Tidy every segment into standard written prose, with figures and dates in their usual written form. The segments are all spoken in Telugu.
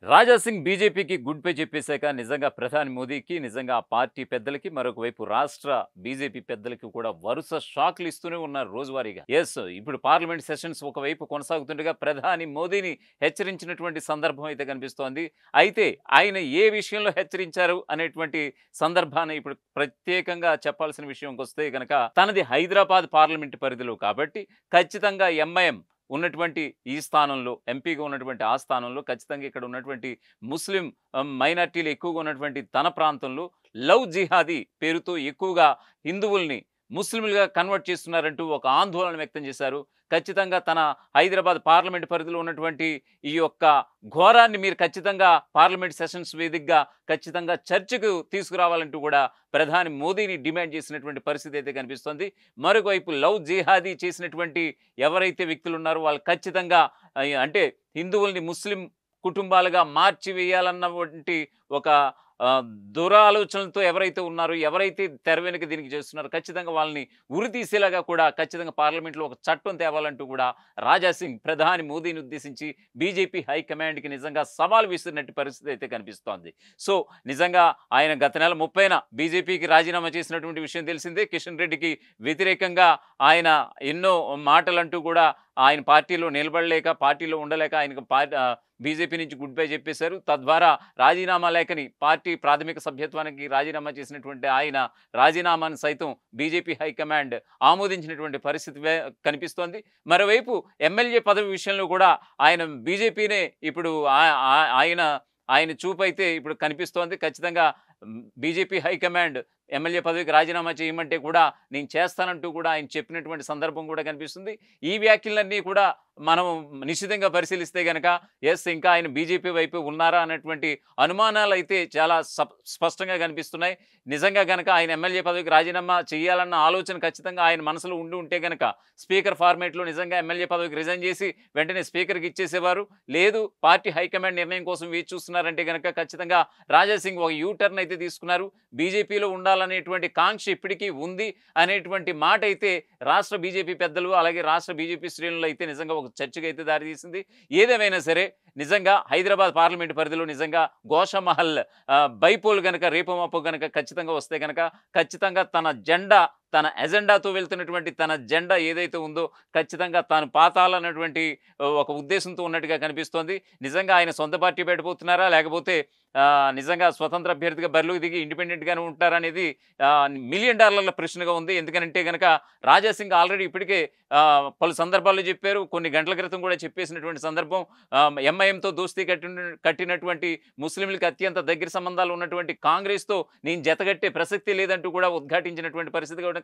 రాజా సింగ్ బీజేపీకి గుడ్ బై చెప్పేశాక నిజంగా ప్రధాని మోదీకి, నిజంగా ఆ పార్టీ పెద్దలకి, మరొక వైపు రాష్ట్ర బీజేపీ పెద్దలకి కూడా వరుస షాక్‌లు ఇస్తూనే ఉన్నారు రోజువారీగా. ఇప్పుడు పార్లమెంట్ సెషన్స్ ఒకవైపు కొనసాగుతుండగా ప్రధాని మోదీని హెచ్చరించినటువంటి సందర్భం అయితే కనిపిస్తోంది. అయితే ఆయన ఏ విషయంలో హెచ్చరించారు అనేటువంటి సందర్భాన్ని ఇప్పుడు ప్రత్యేకంగా చెప్పాల్సిన విషయంకొస్తే గనక తనది హైదరాబాద్ పార్లమెంట్ పరిధిలో కాబట్టి ఖచ్చితంగా ఎంఐఎం ఉన్నటువంటి ఈ స్థానంలో ఎంపీగా ఉన్నటువంటి ఆ స్థానంలో ఖచ్చితంగా ఇక్కడ ఉన్నటువంటి ముస్లిం మైనార్టీలు ఎక్కువగా ఉన్నటువంటి తన ప్రాంతంలో లవ్ జిహాదీ పేరుతో ఎక్కువగా హిందువుల్ని ముస్లింలుగా కన్వర్ట్ చేస్తున్నారంటూ ఒక ఆందోళన వ్యక్తం చేశారు. ఖచ్చితంగా తన హైదరాబాద్ పార్లమెంట్ పరిధిలో ఉన్నటువంటి ఈ యొక్క ఘోరాన్ని మీరు ఖచ్చితంగా పార్లమెంట్ సెషన్స్ వేదికగా ఖచ్చితంగా చర్చకు తీసుకురావాలంటూ కూడా ప్రధాని మోదీని డిమాండ్ చేసినటువంటి పరిస్థితి అయితే కనిపిస్తోంది. మరొకవైపు లవ్ జిహాదీ చేసినటువంటి ఎవరైతే వ్యక్తులు ఉన్నారో వాళ్ళు ఖచ్చితంగా అంటే హిందువుల్ని ముస్లిం కుటుంబాలుగా మార్చివేయాలన్నటువంటి ఒక దురాలోచనలతో ఎవరైతే ఉన్నారో, ఎవరైతే తెర వెనుక దీనికి చేస్తున్నారో ఖచ్చితంగా వాళ్ళని ఉరితీసేలాగా కూడా ఖచ్చితంగా పార్లమెంట్‌లో ఒక చట్టం తేవాలంటూ కూడా రాజా సింగ్ ప్రధాని మోదీని ఉద్దేశించి బీజేపీ హైకమాండ్‌కి నిజంగా సవాల్ విసిరినట్టు పరిస్థితి అయితే కనిపిస్తోంది. సో, నిజంగా ఆయన గత నెల 30న బీజేపీకి రాజీనామా చేసినటువంటి విషయం తెలిసిందే. కిషన్ రెడ్డికి వ్యతిరేకంగా ఆయన ఎన్నో మాటలంటూ కూడా ఆయన పార్టీలో నిలబడలేక, పార్టీలో ఉండలేక ఆయనకు బీజేపీ నుంచి గుడ్ బై చెప్పేశారు. తద్వారా రాజీనామా లేఖని పార్టీ ప్రాథమిక సభ్యత్వానికి రాజీనామా చేసినటువంటి ఆయన రాజీనామాను సైతం బీజేపీ హైకమాండ్ ఆమోదించినటువంటి పరిస్థితి కనిపిస్తోంది. మరోవైపు ఎమ్మెల్యే పదవి విషయంలో కూడా ఆయన బీజేపీనే ఇప్పుడు ఆయన చూపైతే ఇప్పుడు కనిపిస్తోంది. ఖచ్చితంగా బీజేపీ హైకమాండ్ ఎమ్మెల్యే పదవికి రాజీనామా చేయమంటే కూడా నేను చేస్తానంటూ కూడా ఆయన చెప్పినటువంటి సందర్భం కూడా కనిపిస్తుంది. ఈ వ్యాఖ్యలన్నీ కూడా మనం నిశితంగా పరిశీలిస్తే గనక ఇంకా ఆయన బీజేపీ వైపు ఉన్నారా అన్నటువంటి అనుమానాలు అయితే చాలా స్పష్టంగా కనిపిస్తున్నాయి. నిజంగా గనక ఆయన ఎమ్మెల్యే పదవికి రాజీనామా చేయాలన్న ఆలోచన ఖచ్చితంగా ఆయన మనసులో ఉంటే గనక స్పీకర్ ఫార్మేట్లో నిజంగా ఎమ్మెల్యే పదవికి రిజైన్ చేసి వెంటనే స్పీకర్కి ఇచ్చేసేవారు. లేదు పార్టీ హైకమాండ్ నిర్ణయం కోసం వేచి చూస్తున్నారంటే గనక ఖచ్చితంగా రాజా సింగ్ ఒక యూటర్న్ అయితే తీసుకున్నారు. బీజేపీలో ఉండాలనేటువంటి కాంక్ష ఇప్పటికీ ఉంది అనేటువంటి మాట అయితే రాష్ట్ర బీజేపీ పెద్దలు అలాగే రాష్ట్ర బీజేపీ శ్రేణులు అయితే నిజంగా ఒక చర్చకు అయితే దారితీసింది. ఏదేమైనా సరే నిజంగా హైదరాబాద్ పార్లమెంట్ పరిధిలో నిజంగా గోషామహల్ బైపోల్ గనక రేపు మాపో గనక ఖచ్చితంగా వస్తే గనక ఖచ్చితంగా తన ఎజెండాతో వెళ్తున్నటువంటి తన జెండా ఏదైతే ఉందో ఖచ్చితంగా తాను పాతాలన్నటువంటి ఒక ఉద్దేశంతో ఉన్నట్టుగా కనిపిస్తోంది. నిజంగా ఆయన సొంత పార్టీ పెట్టబోతున్నారా లేకపోతే నిజంగా స్వతంత్ర అభ్యర్థిగా బరిలోకి దిగి ఇండిపెండెంట్‌గానే ఉంటారనేది $1,000,000 ప్రశ్నగా ఉంది. ఎందుకనంటే గనక రాజా సింగ్ ఆల్రెడీ ఇప్పటికే పలు సందర్భాల్లో చెప్పారు. కొన్ని గంటల క్రితం కూడా చెప్పేసినటువంటి సందర్భం ఎంఐఎంతో దోస్తీ కట్టినటువంటి ముస్లింలకు అత్యంత దగ్గర సంబంధాలు ఉన్నటువంటి కాంగ్రెస్‌తో నేను జతగట్టే ప్రసక్తి లేదంటూ కూడా ఉద్ఘాటించినటువంటి పరిస్థితి కూడా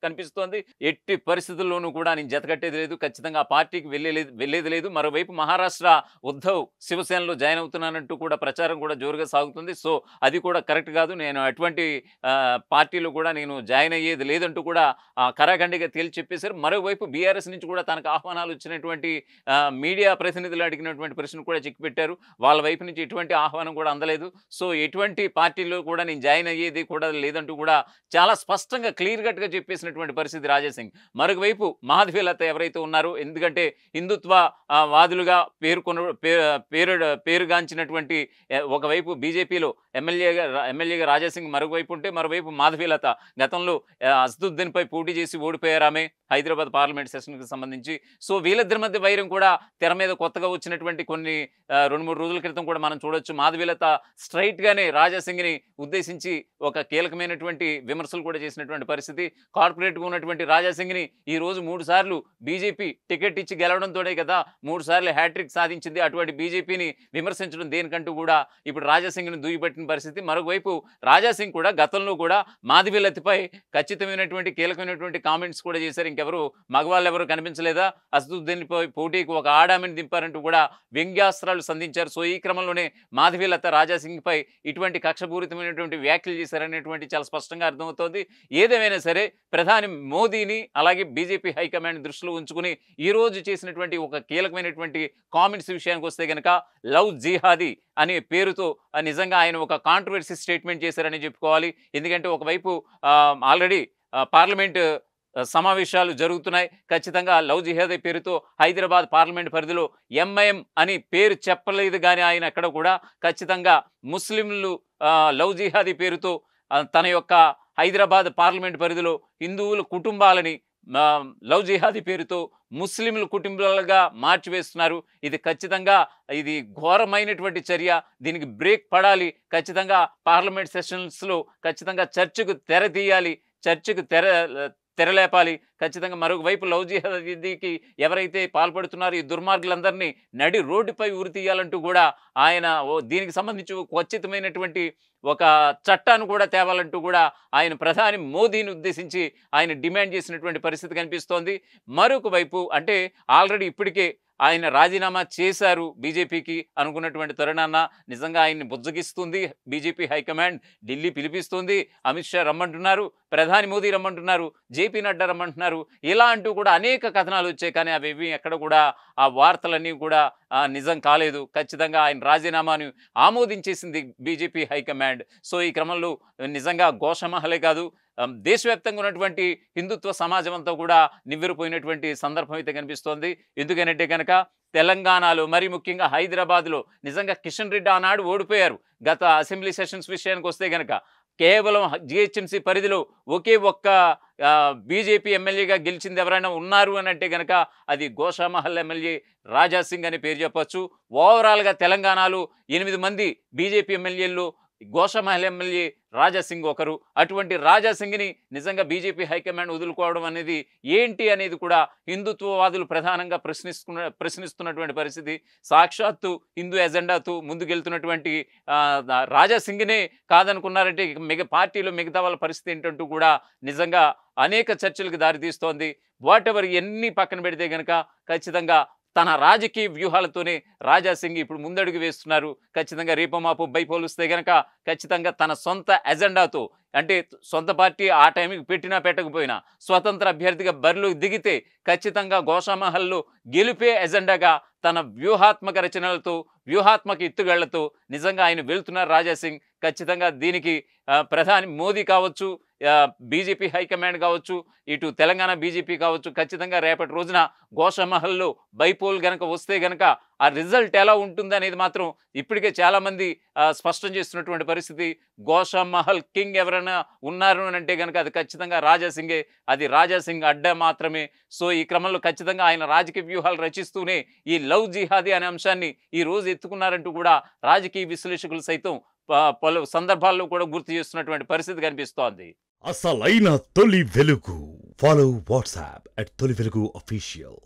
కనిపిస్తోంది. ఎట్టి పరిస్థితుల్లోనూ కూడా నేను జతకట్టేది లేదు. ఖచ్చితంగా ఆ పార్టీకి వెళ్ళేది లేదు. మరోవైపు మహారాష్ట్ర ఉద్ధవ్ శివసేనలో జాయిన్ అవుతున్నానంటూ కూడా ప్రచారం కూడా జోరుగా సాగుతుంది. సో, అది కూడా కరెక్ట్ కాదు. నేను అటువంటి పార్టీలో కూడా నేను జాయిన్ అయ్యేది లేదంటూ కూడా ఖరాఖండిగా తేల్చి చెప్పేశారు. మరోవైపు బీఆర్ఎస్ నుంచి కూడా తనకు ఆహ్వానాలు వచ్చినటువంటి మీడియా ప్రతినిధులు అడిగినటువంటి ప్రశ్న కూడా చిక్కిపెట్టారు. వాళ్ళ వైపు నుంచి ఎటువంటి ఆహ్వానం కూడా అందలేదు. సో, ఎటువంటి పార్టీలో కూడా నేను జాయిన్ అయ్యేది కూడా లేదంటూ కూడా చాలా స్పష్టంగా క్లియర్ కట్‌గా చెప్పేసినటువంటి పరిస్థితి రాజా సింగ్. మరొక వైపు మాధవీలత ఎవరైతే ఉన్నారో ఎందుకంటే హిందుత్వ వాదులుగా పేరుగాంచినటువంటి ఒకవైపు బీజేపీలో ఎమ్మెల్యేగా రాజా సింగ్ మరొకవైపు ఉంటే మరోవైపు మాధవీలత గతంలో అసదుద్దీన్‌పై పోటీ చేసి ఓడిపోయారామె హైదరాబాద్ పార్లమెంట్ సెషన్‌కి సంబంధించి. సో, వీళ్ళిద్దరి మధ్య వైరం కూడా తెర మీద కొత్తగా వచ్చినటువంటి కొన్ని 2-3 రోజుల క్రితం కూడా మనం చూడొచ్చు. మాధవీలత స్ట్రెయిట్‌గానే రాజా సింగ్‌ని ఉద్దేశించి ఒక కీలకమైనటువంటి విమర్శలు కూడా చేసినటువంటి పరిస్థితి. కార్పొరేట్‌గా ఉన్నటువంటి రాజా సింగ్‌ని ఈరోజు 3 సార్లు బీజేపీ టికెట్ ఇచ్చి గెలవడంతోనే కదా 3 సార్లు హ్యాట్రిక్ సాధించింది. అటువంటి బీజేపీని విమర్శించడం దేనికంటూ కూడా ఇప్పుడు రాజా సింగ్‌ని దుయ్యబట్టిన పరిస్థితి. మరొకవైపు రాజా సింగ్ కూడా గతంలో కూడా మాధవీలతపై ఖచ్చితమైనటువంటి కీలకమైనటువంటి కామెంట్స్ కూడా చేశారు. ఇంకెవరు మగవాళ్ళు ఎవరు కనిపించలేదా? అసదుద్దీన్‌పై పోటీకి ఒక ఆడామెను దింపారంటూ కూడా వ్యంగ్యాస్త్రాలు సంధించారు. సో, ఈ క్రమంలోనే మాధవీలత రాజా సింగ్‌పై ఇటువంటి కక్షపూరితమైనటువంటి వ్యాఖ్యలు చేశారనేటువంటి చాలా స్పష్టంగా అర్థమవుతోంది. ఏదేమైనా సరే ప్రధాని మోదీని అలాగే బీజేపీ హైకమాండ్ దృష్టిలో ఉంచుకుని ఈరోజు చేసినటువంటి ఒక కీలకమైనటువంటి కామెంట్స్ విషయానికి వస్తే గనక లవ్ జిహాదీ అనే పేరుతో నిజంగా ఆయన ఒక కాంట్రోవర్సీ స్టేట్మెంట్ చేశారని చెప్పుకోవాలి. ఎందుకంటే ఒకవైపు ఆల్రెడీ పార్లమెంట్ సమావేశాలు జరుగుతున్నాయి. ఖచ్చితంగా లవ్ జిహాదీ పేరుతో హైదరాబాద్ పార్లమెంట్ పరిధిలో ఎంఐఎం అని పేరు చెప్పలేదు గానీ ఆయన ఎక్కడ కూడా ఖచ్చితంగా ముస్లింలు లవ్ జిహాదీ పేరుతో తన యొక్క హైదరాబాద్ పార్లమెంట్ పరిధిలో హిందువుల కుటుంబాలని లవ్ జిహాదీ పేరుతో ముస్లింల కుటుంబాలుగా మార్చివేస్తున్నారు. ఇది ఖచ్చితంగా ఇది ఘోరమైనటువంటి చర్య. దీనికి బ్రేక్ పడాలి. ఖచ్చితంగా పార్లమెంట్ సెషన్స్లో ఖచ్చితంగా చర్చకు తెర తీయాలి. చర్చకు తెరలేపాలి. ఖచ్చితంగా మరొక వైపు లవ్ జిహాదీకి ఎవరైతే పాల్పడుతున్నారో ఈ దుర్మార్గులందరినీ నడి రోడ్డుపై ఉరి తీయాలంటూ కూడా ఆయన దీనికి సంబంధించి ఖచ్చితమైనటువంటి ఒక చట్టాన్ని కూడా తేవాలంటూ కూడా ఆయన ప్రధాని మోదీని ఉద్దేశించి ఆయన డిమాండ్ చేసినటువంటి పరిస్థితి కనిపిస్తోంది. మరొక వైపు అంటే ఆల్రెడీ ఇప్పటికే ఆయన రాజీనామా చేశారు బీజేపీకి అనుకున్నటువంటి తరుణాన నిజంగా ఆయన్ని బుజ్జగిస్తుంది బీజేపీ హైకమాండ్. ఢిల్లీ పిలిపిస్తుంది, అమిత్ షా రమ్మంటున్నారు, ప్రధాని మోదీ రమ్మంటున్నారు, జేపీ నడ్డా రమ్మంటున్నారు. ఇలా అంటూ కూడా అనేక కథనాలు వచ్చాయి. కానీ అవి ఎక్కడ కూడా ఆ వార్తలన్నీ కూడా నిజం కాలేదు. ఖచ్చితంగా ఆయన రాజీనామాను ఆమోదించేసింది బీజేపీ హైకమాండ్. సో ఈ క్రమంలో నిజంగా గోషమహలే కాదు, దేశవ్యాప్తంగా ఉన్నటువంటి హిందుత్వ సమాజం అంతా కూడా నివ్వెరపోయినటువంటి సందర్భం అయితే కనిపిస్తోంది. ఎందుకనంటే కనుక తెలంగాణలో మరి ముఖ్యంగా హైదరాబాద్లో నిజంగా కిషన్ రెడ్డి ఆనాడు ఓడిపోయారు. గత అసెంబ్లీ సెషన్స్ విషయానికి వస్తే కనుక కేవలం జిహెచ్ఎంసీ పరిధిలో ఒకే ఒక్క బీజేపీ ఎమ్మెల్యేగా గెలిచింది ఎవరైనా ఉన్నారు అని అంటే కనుక అది గోషామహల్ ఎమ్మెల్యే రాజాసింగ్ అనే పేరు చెప్పొచ్చు. ఓవరాల్గా తెలంగాణలో 8 మంది బీజేపీ ఎమ్మెల్యేల్లో గోషామహల్ ఎమ్మెల్యే రాజాసింగ్ ఒకరు. అటువంటి రాజాసింగ్ని నిజంగా బీజేపీ హైకమాండ్ వదులుకోవడం అనేది ఏంటి అనేది కూడా హిందుత్వవాదులు ప్రధానంగా ప్రశ్నిస్తున్నటువంటి పరిస్థితి. సాక్షాత్తు హిందూ ఎజెండాతో ముందుకెళ్తున్నటువంటి రాజాసింగ్నే కాదనుకున్నారంటే పార్టీలో మిగతా వాళ్ళ పరిస్థితి ఏంటంటూ కూడా నిజంగా అనేక చర్చలకు దారితీస్తోంది. వాటెవర్ ఎన్ని పక్కన పెడితే కనుక ఖచ్చితంగా తన రాజకీయ వ్యూహాలతోనే రాజాసింగ్ ఇప్పుడు ముందడుగు వేస్తున్నారు. ఖచ్చితంగా రేపమాపు బైపోలుస్తే కనుక ఖచ్చితంగా తన సొంత ఎజెండాతో అంటే సొంత పార్టీ ఆ టైంకి పెట్టినా పెట్టకపోయినా స్వతంత్ర అభ్యర్థిగా బరిలోకి దిగితే ఖచ్చితంగా గోషామహల్లో గెలిపే ఎజెండాగా తన వ్యూహాత్మక రచనలతో వ్యూహాత్మక ఎత్తుగళ్లతో నిజంగా ఆయన వెళ్తున్నారు రాజాసింగ్. ఖచ్చితంగా దీనికి ప్రధాని మోదీ కావచ్చు, బీజేపీ హైకమాండ్ కావచ్చు, ఇటు తెలంగాణ బీజేపీ కావచ్చు, ఖచ్చితంగా రేపటి రోజున గోషామహల్లో బైపోల్ గనక వస్తే గనక ఆ రిజల్ట్ ఎలా ఉంటుంది అనేది మాత్రం ఇప్పటికే చాలామంది స్పష్టం చేస్తున్నటువంటి పరిస్థితి. గోషామహల్ కింగ్ ఎవరైనా ఉన్నారు అని అంటే కనుక అది ఖచ్చితంగా రాజాసింగే. అది రాజాసింగ్ అడ్డా మాత్రమే. సో ఈ క్రమంలో ఖచ్చితంగా ఆయన రాజకీయ వ్యూహాలు రచిస్తూనే ఈ లవ్ జిహాదీ అనే అంశాన్ని ఈ రోజు ఎత్తుకున్నారంటూ కూడా రాజకీయ విశ్లేషకులు సైతం పలు సందర్భాల్లో కూడా గుర్తు చేస్తున్నటువంటి పరిస్థితి కనిపిస్తోంది. అసలైన తొలి వెలుగు. ఫాలో వాట్సాప్ @తొలి వెలుగు అఫీషియల్.